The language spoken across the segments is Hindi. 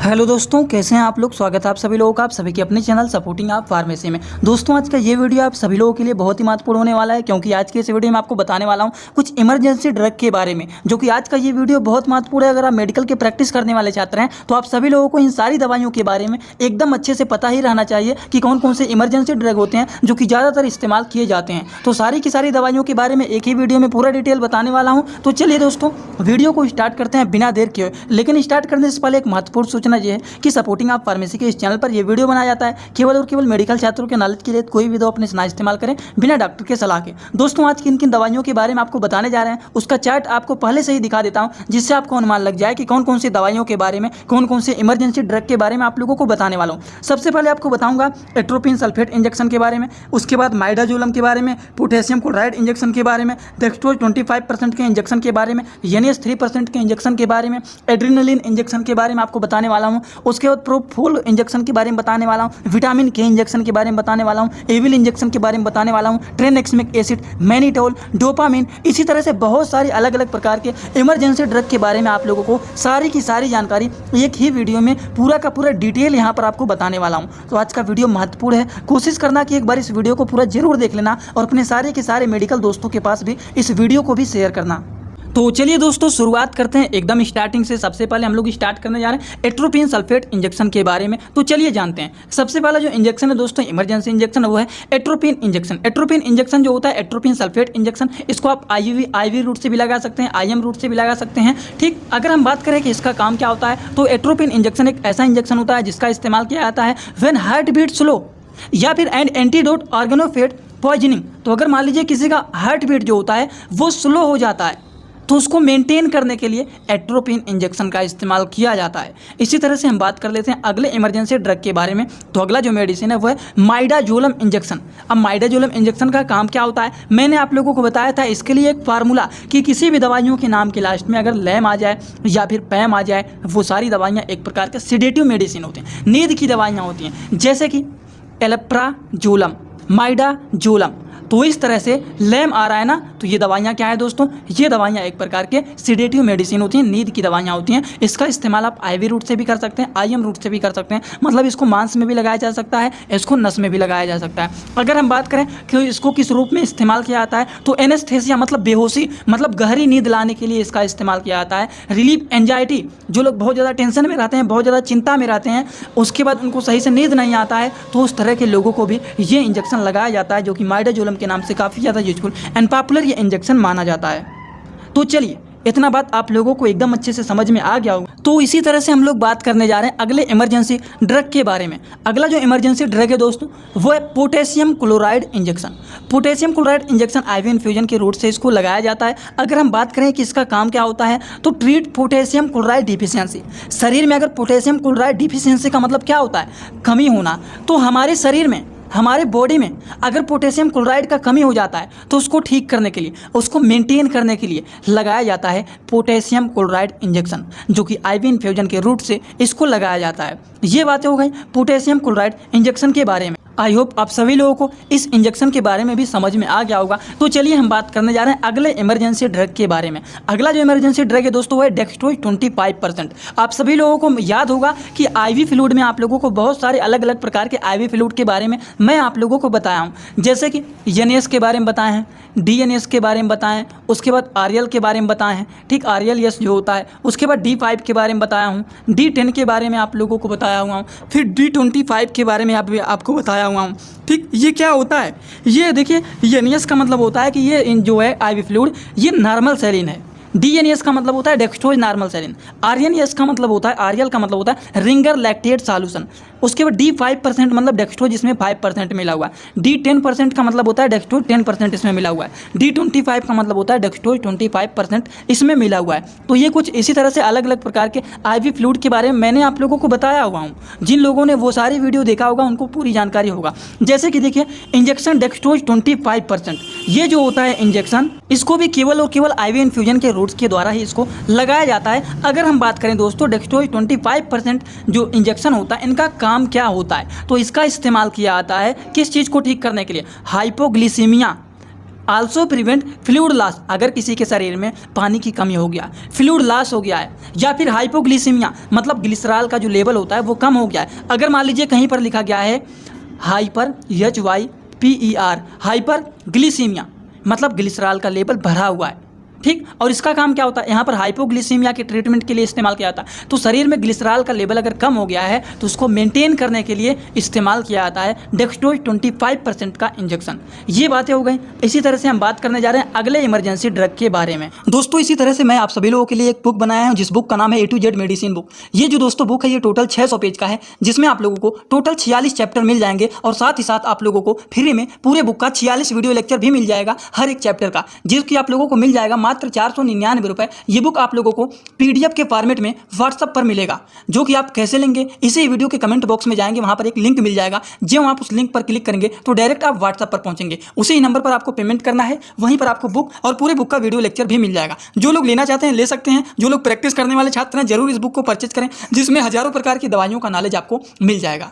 हेलो दोस्तों, कैसे हैं आप लोग। स्वागत है आप सभी लोगों का, आप सभी के अपने चैनल सपोर्टिंग आप फार्मेसी में। दोस्तों, आज का ये वीडियो आप सभी लोगों के लिए बहुत ही महत्वपूर्ण होने वाला है, क्योंकि आज के इस वीडियो में आपको बताने वाला हूं कुछ इमरजेंसी ड्रग के बारे में, जो कि आज का ये वीडियो बहुत महत्वपूर्ण है। अगर आप मेडिकल की प्रैक्टिस करने वाले छात्र हैं तो आप सभी लोगों को इन सारी दवाइयों के बारे में एकदम अच्छे से पता ही रहना चाहिए कि कौन कौन से इमरजेंसी ड्रग होते हैं जो कि ज़्यादातर इस्तेमाल किए जाते हैं। तो सारी की सारी दवाइयों के बारे में एक ही वीडियो में पूरा डिटेल बताने वाला हूँ। तो चलिए दोस्तों, वीडियो को स्टार्ट करते हैं बिना देर किए। लेकिन स्टार्ट करने से पहले एक महत्वपूर्ण सूचना ये है कि सपोर्टिंग आप फार्मेसी के इस चैनल पर यह वीडियो बनाया जाता है केवल और केवल मेडिकल छात्रों के नॉलेज के लिए। कोई भी दवा अपने से ना इस्तेमाल करें बिना डॉक्टर के सलाह के। दोस्तों, आज किन किन दवाइयों के बारे में आपको बताने जा रहे हैं उसका चार्ट आपको पहले से ही दिखा देता हूं, जिससे आपको अनुमान लग जाए कि कौन कौन सी दवाइयों के बारे में, कौन कौन से इमरजेंसी ड्रग के बारे में आप लोगों को बताने वाला हूं। सबसे पहले आपको बताऊंगा एट्रोपिन सल्फेट इंजेक्शन के बारे में, उसके बाद माइडाजोलम के बारे में, पोटेशियम क्लोराइड इंजेक्शन के बारे में, डेक्सट्रोज 25% के इंजेक्शन के बारे में, एनिएस 3% के इंजेक्शन के बारे में, एड्रेनालिन इंजेक्शन के बारे में आपको बताने वाला हूं। उसके बाद प्रोपोल इंजेक्शन के बारे में बताने वाला हूं, विटामिन के इंजेक्शन के बारे में बताने वाला हूं, एविल इंजेक्शन के बारे में बताने वाला हूं, ट्रेनेक्समिक एसिड, मैनिटोल, डोपामिन, इसी तरह से बहुत सारी अलग अलग प्रकार के इमरजेंसी ड्रग के बारे में आप लोगों को सारी की सारी जानकारी एक ही वीडियो में पूरा का पूरा डिटेल यहाँ पर आपको बताने वाला हूँ। तो आज का वीडियो महत्वपूर्ण है, कोशिश करना कि एक बार इस वीडियो को पूरा जरूर देख लेना और अपने सारे के सारे मेडिकल दोस्तों के पास भी इस वीडियो को भी शेयर करना। तो चलिए दोस्तों, शुरुआत करते हैं एकदम स्टार्टिंग से। सबसे पहले हम लोग स्टार्ट करने जा रहे हैं एट्रोपिन सल्फेट इंजेक्शन के बारे में। तो चलिए जानते हैं। सबसे पहला जो इंजेक्शन है दोस्तों, इमरजेंसी इंजेक्शन, वो है एट्रोपिन इंजेक्शन। एट्रोपिन इंजेक्शन जो होता है, एट्रोपिन सल्फेट इंजेक्शन, इसको आप आईवी रूट से भी लगा सकते हैं, आईएम रूट से भी लगा सकते हैं। ठीक, अगर हम बात करें कि इसका काम क्या होता है, तो एट्रोपिन इंजेक्शन एक ऐसा इंजेक्शन होता है जिसका इस्तेमाल किया जाता है व्हेन हार्ट बीट स्लो या फिर एंटीडोट ऑर्गेनोफेट पॉइजनिंग। तो अगर मान लीजिए किसी का हार्ट बीट जो होता है वो स्लो हो जाता है, तो उसको मेंटेन करने के लिए एट्रोपिन इंजेक्शन का इस्तेमाल किया जाता है। इसी तरह से हम बात कर लेते हैं अगले इमरजेंसी ड्रग के बारे में। तो अगला जो मेडिसिन है वो है माइडाजोलम इंजेक्शन। अब माइडाजोलम इंजेक्शन का काम क्या होता है, मैंने आप लोगों को बताया था इसके लिए एक फार्मूला कि किसी भी दवाइयों के नाम के लास्ट में अगर लैम आ जाए या फिर पैम आ जाए, वो सारी दवाइयाँ एक प्रकार के सिडेटिव मेडिसिन होते हैं, नींद की दवाइयाँ होती हैं, जैसे कि एल्प्राजोलम, माइडाजोलम। तो इस तरह से लैम आ रहा है ना, तो ये दवाइयाँ क्या है दोस्तों, ये दवाइयाँ एक प्रकार के सिडेटिव मेडिसिन होती हैं, नींद की दवाइयाँ होती हैं। इसका इस्तेमाल आप आईवी रूट से भी कर सकते हैं, आईएम रूट से भी कर सकते हैं। मतलब इसको मांस में भी लगाया जा सकता है, इसको नस में भी लगाया जा सकता है। अगर हम बात करें कि इसको किस रूप में इस्तेमाल किया जाता है, तो एनेस्थेसिया मतलब बेहोशी, मतलब गहरी नींद लाने के लिए इसका इस्तेमाल किया जाता है। रिलीफ एंजाइटी, जो लोग बहुत ज़्यादा टेंशन में रहते हैं, बहुत ज़्यादा चिंता में रहते हैं, उसके बाद उनको सही से नींद नहीं आता है, तो उस तरह के लोगों को भी ये इंजेक्शन लगाया जाता है, जो कि माइडाजोलम के नाम से काफ़ी ज़्यादा यूजफुल एंड पॉपुलर ये इंजेक्शन माना जाता है। तो चलिए, इतना बात आप लोगों को एकदम अच्छे से समझ में आ गया होगा। तो इसी तरह से हम लोग बात करने जा रहे हैं अगले इमरजेंसी ड्रग के बारे में। अगला जो इमरजेंसी ड्रग है दोस्तों, वो है potassium chloride injection. Potassium chloride injection IV infusion के रूट से इसको लगाया जाता है। अगर हम बात करें कि इसका काम क्या होता है, तो ट्रीट पोटेशियम क्लोराइड डिफिशियंसी। शरीर में अगर पोटेशियम क्लोराइड डिफिशियंसी का मतलब क्या होता है, कमी होना। तो हमारे शरीर में, हमारे बॉडी में अगर पोटेशियम क्लोराइड का कमी हो जाता है, तो उसको ठीक करने के लिए, उसको मेंटेन करने के लिए लगाया जाता है पोटेशियम क्लोराइड इंजेक्शन, जो कि आईवी इन्फ्यूजन के रूट से इसको लगाया जाता है। ये बातें हो गई पोटेशियम क्लोराइड इंजेक्शन के बारे में। आई होप आप सभी लोगों को इस इंजेक्शन के बारे में भी समझ में आ गया होगा। तो चलिए हम बात करने जा रहे हैं अगले इमरजेंसी ड्रग के बारे में। अगला जो इमरजेंसी ड्रग है दोस्तों, वो है डेक्सट्रोज 25%। आप सभी लोगों को याद होगा कि आईवी फ्लूइड में आप लोगों को बहुत सारे अलग अलग प्रकार के आईवी फ्लूइड के बारे में मैं आप लोगों को बताया हूँ, जैसे कि एनएस के बारे में बताए हैं, डीएनएस के बारे में बताएं हैं, उसके बाद आरएल के बारे में बताए हैं। ठीक, आरएल एस जो होता है, उसके बाद D5 के बारे में बताया हूँ, D10 के बारे में आप लोगों को बताया हुआ हूँ, फिर D25 के बारे में आपको बताया हुआ हूँ। ठीक, ये क्या होता है, ये देखिए, एनएस का मतलब होता है कि ये जो है आईवी फ्लूइड, ये नॉर्मल सेलिन है। डीएनएस का मतलब होता है डेक्सट्रोज नॉर्मल सेलिन। आरएनएस का मतलब होता है, आरएल का मतलब होता है रिंगर लैक्टेट सॉल्यूशन। उसके बाद D5% मतलब डेक्सट्रोज इसमें 5% मिला हुआ है। D10% का मतलब होता है डेक्सट्रोज 10% इसमें मिला हुआ है। D25 का मतलब होता है डेक्सट्रोज 25% इसमें मिला हुआ है। तो ये कुछ इसी तरह से अलग अलग प्रकार के आईवी फ्लूइड के बारे में मैंने आप लोगों को बताया हुआ हूँ। जिन लोगों ने वो सारी वीडियो देखा होगा उनको पूरी जानकारी होगा। जैसे कि देखिए, इंजेक्शन डेक्सट्रोज 25%, ये जो होता है इंजेक्शन, इसको भी केवल और केवल आईवी इन्फ्यूजन के रूट्स के द्वारा ही इसको लगाया जाता है। अगर हम बात करें दोस्तों, डेक्सट्रोज 25% जो इंजेक्शन होता है, इनका काम क्या होता है, तो इसका इस्तेमाल किया जाता है किस चीज़ को ठीक करने के लिए, हाइपोग्लिसीमिया, आल्सो प्रिवेंट फ्लूइड लॉस। अगर किसी के शरीर में पानी की कमी हो गया, फ्लूइड लॉस हो गया है, या फिर हाइपोग्लिसीमिया मतलब ग्लिसरॉल का जो लेवल होता है वो कम हो गया है। अगर मान लीजिए कहीं पर लिखा गया है हाइपर HYPER हाइपर ग्लिसीमिया मतलब ग्लिसरॉल का लेवल बढ़ा हुआ है, ठीक। और इसका काम क्या होता है, यहाँ पर हाइपोग्लिसीमिया के ट्रीटमेंट के लिए इस्तेमाल किया जाता है। तो शरीर में ग्लिसरॉल का लेवल अगर कम हो गया है तो उसको मेंटेन करने के लिए इस्तेमाल किया जाता है डेक्सट्रोज 25% का इंजेक्शन। ये बातें हो गई। इसी तरह से हम बात करने जा रहे हैं अगले इमरजेंसी ड्रग के बारे में। दोस्तों इसी तरह से मैं आप सभी लोगों के लिए एक बुक बनाया हूँ जिस बुक का नाम है A to Z medicine book. ये जो दोस्तों बुक है ये टोटल 600 पेज का है, जिसमें आप लोगों को टोटल 46 चैप्टर मिल जाएंगे और साथ ही साथ आप लोगों को फ्री में पूरे बुक का 46 वीडियो लेक्चर भी मिल जाएगा हर एक चैप्टर का, जिसकी आप लोगों को मिल जाएगा मात्र 499 रुपए। ये बुक आप लोगों को PDF के फॉर्मेट में व्हाट्सएप पर मिलेगा, जो कि आप कैसे लेंगे इसी वीडियो के कमेंट बॉक्स में जाएंगे, वहां पर एक लिंक मिल जाएगा। जब आप उस लिंक पर क्लिक करेंगे तो डायरेक्ट आप व्हाट्सएप पर पहुंचेंगे, उसी नंबर पर आपको पेमेंट करना है, वहीं पर आपको बुक और पूरे बुक का वीडियो लेक्चर भी मिल जाएगा। जो लोग लेना चाहते हैं ले सकते हैं, जो लोग प्रैक्टिस करने वाले छात्र हैं जरूर इस बुक को परचेज करें, जिसमें हजारों प्रकार की दवाइयों का नॉलेज आपको मिल जाएगा।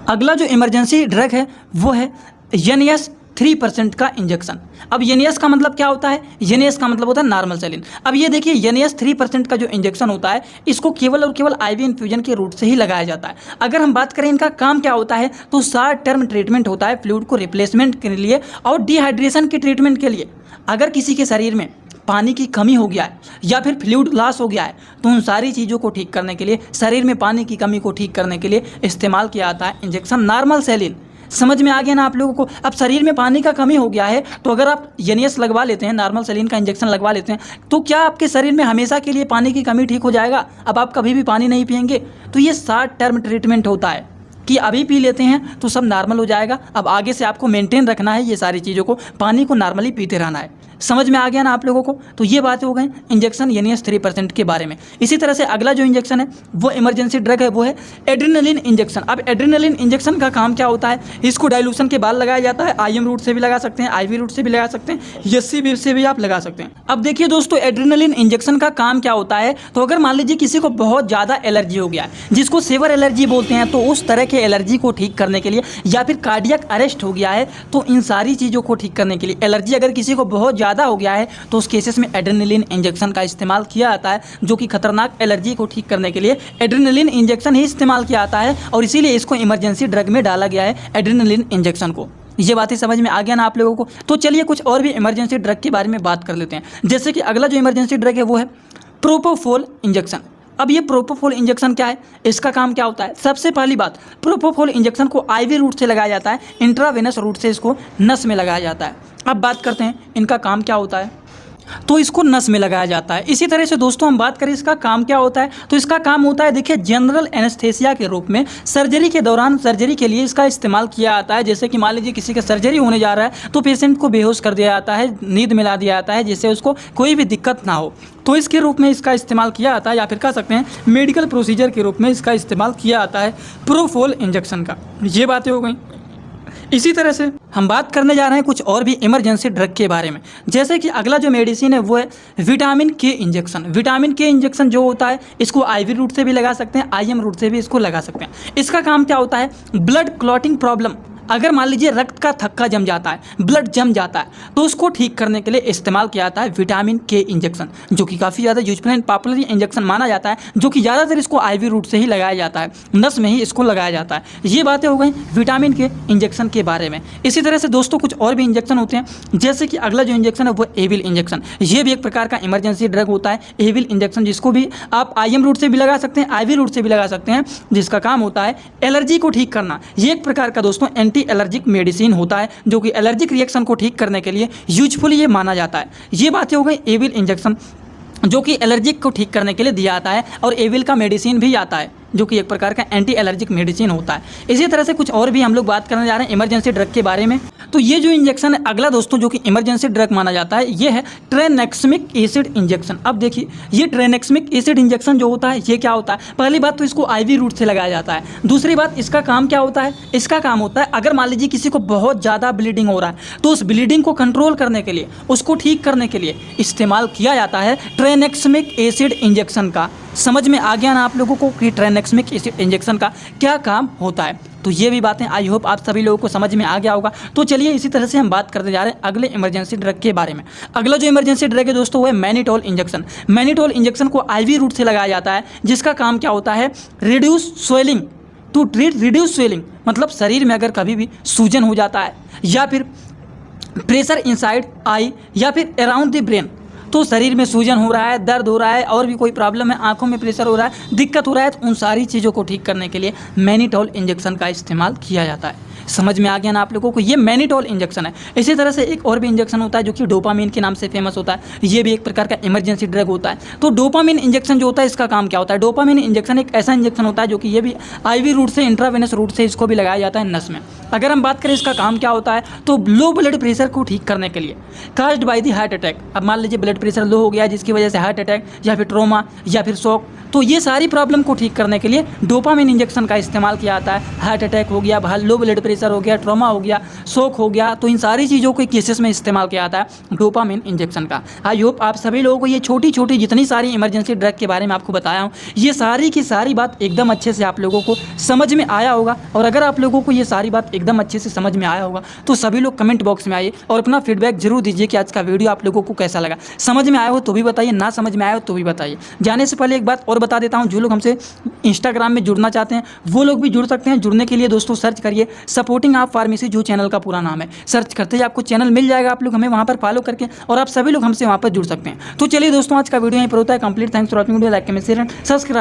अगला जो इमरजेंसी ड्रग है वो है NS 3% का इंजेक्शन। अब NS का मतलब क्या होता है, NS का मतलब होता है नॉर्मल सैलिन। अब ये देखिए NS 3% का जो इंजेक्शन होता है इसको केवल और केवल IV इन्फ्यूजन के रूट से ही लगाया जाता है। अगर हम बात करें इनका काम क्या होता है तो शॉर्ट टर्म ट्रीटमेंट होता है फ्लूइड को रिप्लेसमेंट के लिए और डिहाइड्रेशन के ट्रीटमेंट के लिए। अगर किसी के शरीर में पानी की कमी हो गया है या फिर फ्लूइड लॉस हो गया है तो उन सारी चीज़ों को ठीक करने के लिए, शरीर में पानी की कमी को ठीक करने के लिए इस्तेमाल किया जाता है इंजेक्शन नॉर्मल सैलिन। समझ में आ गया ना आप लोगों को। अब शरीर में पानी का कमी हो गया है तो अगर आप NS लगवा लेते हैं, नॉर्मल सैलिन का इंजेक्शन लगवा लेते हैं, तो क्या आपके शरीर में हमेशा के लिए पानी की कमी ठीक हो जाएगा? अब आप कभी भी पानी नहीं पिएंगे? तो ये शॉर्ट टर्म ट्रीटमेंट होता है कि अभी पी लेते हैं तो सब नॉर्मल हो जाएगा। अब आगे से आपको मेंटेन रखना है ये सारी चीज़ों को, पानी को नॉर्मली पीते रहना है। समझ में आ गया ना आप लोगों को। तो ये बातें हो गई इंजेक्शन NS 3% के बारे में। इसी तरह से अगला जो इंजेक्शन है वो इमरजेंसी ड्रग है वो है एड्रेनलिन इंजेक्शन। अब एड्रेनलिन इंजेक्शन का काम क्या होता है, इसको डाइल्यूशन के बाद लगाया जाता है। IM रूट से भी लगा सकते हैं, IV रूट से भी लगा सकते हैं, SC से भी आप लगा सकते हैं। अब देखिए दोस्तों एड्रेनलिन इंजेक्शन का काम क्या होता है, तो अगर मान लीजिए किसी को बहुत ज़्यादा एलर्जी हो गया है, जिसको सेवर एलर्जी बोलते हैं, तो उस तरह के एलर्जी को ठीक करने के लिए या फिर कार्डियक अरेस्ट हो गया है तो इन सारी चीज़ों को ठीक करने के लिए, एलर्जी अगर किसी को बहुत ज़्यादा हो गया है तो उस केसेस में एड्रेनलिन इंजेक्शन का इस्तेमाल किया जाता है, जो कि खतरनाक एलर्जी को ठीक करने के लिए एड्रेनलिन इंजेक्शन ही इस्तेमाल किया जाता है और इसीलिए इसको इमरजेंसी ड्रग में डाला गया है एड्रेनलिन इंजेक्शन को। ये बातें समझ में आ गया ना आप लोगों को। तो चलिए कुछ और भी इमरजेंसी ड्रग के बारे में बात कर लेते हैं। जैसे कि अगला जो इमरजेंसी ड्रग है वो है प्रोपोफोल इंजेक्शन। अब ये प्रोपोफोल इंजेक्शन क्या है, इसका काम क्या होता है? सबसे पहली बात, प्रोपोफोल इंजेक्शन को IV रूट से लगाया जाता है, इंट्रावेनस रूट से इसको नस में लगाया जाता है। अब बात करते हैं इनका काम क्या होता है, तो इसको नस में लगाया जाता है। इसी तरह से दोस्तों हम बात करें इसका काम क्या होता है, तो इसका काम होता है देखिए जनरल एनेस्थेसिया के रूप में सर्जरी के दौरान, सर्जरी के लिए इसका इस्तेमाल किया जाता है। जैसे कि मान लीजिए किसी का सर्जरी होने जा रहा है तो पेशेंट को बेहोश कर दिया जाता है, नींद मिला दिया जाता है, जिससे उसको कोई भी दिक्कत ना हो, तो इसके रूप में इसका इस्तेमाल किया जाता है, या फिर कह सकते हैं मेडिकल प्रोसीजर के रूप में इसका इस्तेमाल किया जाता है प्रोपोफोल इंजेक्शन का। ये बातें हो गई। इसी तरह से हम बात करने जा रहे हैं कुछ और भी इमरजेंसी ड्रग के बारे में। जैसे कि अगला जो मेडिसिन है वो है vitamin K injection. Vitamin K injection जो होता है इसको IV रूट से भी लगा सकते हैं, IM रूट से भी इसको लगा सकते हैं। इसका काम क्या होता है, ब्लड क्लॉटिंग प्रॉब्लम, अगर मान लीजिए रक्त का थक्का जम जाता है, ब्लड जम जाता है, तो उसको ठीक करने के लिए इस्तेमाल किया जाता है विटामिन K इंजेक्शन, जो कि काफ़ी ज़्यादा यूजफुल एंड पॉपुलर इंजेक्शन माना जाता है, जो कि ज़्यादातर इसको IV रूट से ही लगाया जाता है, नस में ही इसको लगाया जाता है। ये बातें हो गई विटामिन K इंजेक्शन के बारे में। इसी तरह से दोस्तों कुछ और भी इंजेक्शन होते हैं, जैसे कि अगला जो इंजेक्शन है वो एविल इंजेक्शन। ये भी एक प्रकार का इमरजेंसी ड्रग होता है, एविल इंजेक्शन, जिसको भी आप IM रूट से भी लगा सकते हैं, IV रूट से भी लगा सकते हैं, जिसका काम होता है एलर्जी को ठीक करना। ये एक प्रकार का दोस्तों एलर्जिक मेडिसिन होता है, जो कि एलर्जिक रिएक्शन को ठीक करने के लिए यूजफुल ये माना जाता है। ये बातें हो गई एविल इंजेक्शन, जो कि एलर्जिक को ठीक करने के लिए दिया जाता है, और एविल का मेडिसिन भी आता है, जो कि एक प्रकार का एंटी एलर्जिक मेडिसिन होता है। इसी तरह से कुछ और भी हम लोग बात करने जा रहे हैं इमरजेंसी ड्रग के बारे में। तो ये जो इंजेक्शन है अगला दोस्तों जो कि इमरजेंसी ड्रग माना जाता है, ये है ट्रेनेक्समिक एसिड इंजेक्शन। अब देखिए ये ट्रेनेक्समिक एसिड इंजेक्शन जो होता है ये क्या होता है, पहली बात तो इसको IV रूट से लगाया जाता है। दूसरी बात इसका काम क्या होता है, इसका काम होता है अगर मान लीजिए किसी को बहुत ज़्यादा ब्लीडिंग हो रहा है तो उस ब्लीडिंग को कंट्रोल करने के लिए, उसको ठीक करने के लिए इस्तेमाल किया जाता है ट्रेनेक्समिक एसिड इंजेक्शन का। समझ में आ गया ना आप लोगों को कि ट्रांसमिक एसिड इंजेक्शन का क्या काम होता है। तो ये भी बातें आई होप आप सभी लोगों को समझ में आ गया होगा। तो चलिए इसी तरह से हम बात करते जा रहे हैं अगले इमरजेंसी ड्रग के बारे में। अगला जो इमरजेंसी ड्रग है दोस्तों वो है मैनिटोल इंजेक्शन। मैनिटोल इंजेक्शन को आईवी रूट से लगाया जाता है, जिसका काम क्या होता है, reduce swelling, to treat reduce swelling, मतलब शरीर में अगर कभी भी सूजन हो जाता है या फिर प्रेशर इनसाइड आई या फिर अराउंड द ब्रेन, तो शरीर में सूजन हो रहा है, दर्द हो रहा है और भी कोई प्रॉब्लम है, आंखों में प्रेशर हो रहा है, दिक्कत हो रहा है, तो उन सारी चीज़ों को ठीक करने के लिए मैनिटोल इंजेक्शन का इस्तेमाल किया जाता है। समझ में आ गया ना आप लोगों को, ये मैनिटोल इंजेक्शन है। इसी तरह से एक और भी इंजेक्शन होता है जो कि डोपामिन के नाम से फेमस होता है, ये भी एक प्रकार का इमरजेंसी ड्रग होता है। तो डोपामिन इंजेक्शन जो होता है इसका काम क्या होता है, डोपामिन इंजेक्शन एक ऐसा इंजेक्शन होता है जो कि ये भी आईवी रूट से, इंट्रावेनस रूट से इसको भी लगाया जाता है नस में। अगर हम बात करें इसका काम क्या होता है, तो लो ब्लड प्रेशर को ठीक करने के लिए, caused by the heart attack. अब मान लीजिए ब्लड प्रेशर लो हो गया जिसकी वजह से हार्ट अटैक या फिर ट्रोमा या फिर शॉक, तो ये सारी प्रॉब्लम को ठीक करने के लिए डोपामिन इंजेक्शन का इस्तेमाल किया जाता है। हार्ट अटैक हो गया, लो ब्लड प्रेशर हो गया, ट्रोमा हो गया, शॉक हो गया, तो इन सारी चीज़ों के केसेस में इस्तेमाल किया जाता है डोपामिन इंजेक्शन का। आई होप आप सभी लोगों को ये छोटी छोटी जितनी सारी इमरजेंसी ड्रग के बारे में आपको बताया हूँ, ये सारी की सारी बात एकदम अच्छे से आप लोगों को समझ में आया होगा। और अगर आप लोगों को ये सारी बात एकदम अच्छे से समझ में आया होगा तो सभी लोग कमेंट बॉक्स में आइए और अपना फीडबैक जरूर दीजिए कि आज का वीडियो आप लोगों को कैसा लगा। समझ में आया हो तो भी बताइए, ना समझ में आया हो तो भी बताइए। जाने से पहले एक बात और बता देता हूँ, जो लोग हमसे इंस्टाग्राम में जुड़ना चाहते हैं वो लोग भी जुड़ सकते हैं। जुड़ने के लिए दोस्तों सर्च करिए सपोर्टिंग आप फार्मेसी, जो चैनल का पूरा नाम है। सर्च करते ही आपको चैनल मिल जाएगा, आप लोग हमें वहाँ पर फॉलो करके और आप सभी लोग हमसे वहाँ पर जुड़ सकते हैं। तो चलिए दोस्तों आज का वीडियो यहीं पर होता है complete. Thanks for watching video, like comment share and subscribe.